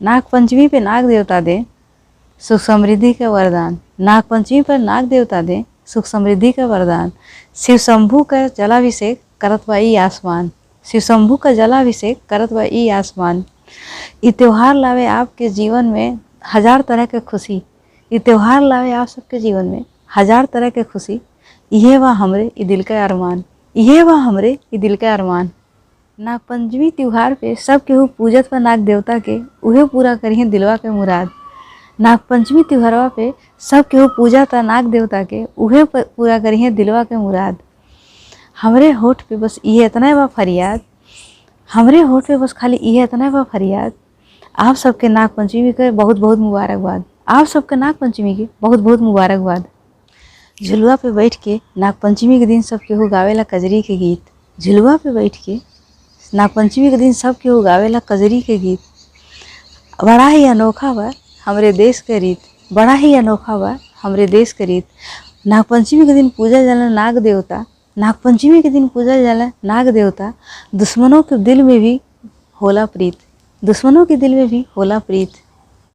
नाग पंचमी पे नाग देवता दें सुख समृद्धि का वरदान। नाग पंचमी पर नाग देवता दें सुख समृद्धि का वरदान। शिव शंभू का जलाभिषेक करत बाई आसमान। शिव शंभू का जलाभिषेक करत बाई आसमान। ये त्यौहार लावे आपके जीवन में हजार तरह के खुशी। ये त्यौहार लावे आप सबके जीवन में हजार तरह के खुशी। यह वह हमरे ये दिल का अरमान। यह वह हमरे ये दिल का अरमान। नाग पंचमी त्यौहार पे सब केहू पूजत बा नाग देवता के, उहे पूरा करिए दिलवा के मुराद। नाग पंचमी त्योहारवा पे सब केहू पूजा था नाग देवता के, उहे पूरा करिए दिलवा के मुराद। हमरे होठ पे बस ये इतना बा फरियाद। हमरे होठ पे बस खाली ये इतना बा फरियाद। आप सबके नाग पंचमी के बहुत बहुत मुबारकबाद। आप सबके नाग पंचमी के बहुत बहुत मुबारकबाद। झुलुआ पे बैठ के नाग पंचमी के दिन सब केहू गावेला कजरी के गीत। झुलुआ पे बैठ के नाग पंचमी के दिन सब केहू गावेला कजरी के गीत। बड़ा ही अनोखा बा हमरे देश के रीत। बड़ा ही अनोखा बा हमरे देश के रीत। नाग पंचमी के दिन पूजा जाला नाग देवता। नाग पंचमी के दिन पूजा जाला नाग देवता। दुश्मनों के दिल में भी होला प्रीत। दुश्मनों के दिल में भी होला प्रीत।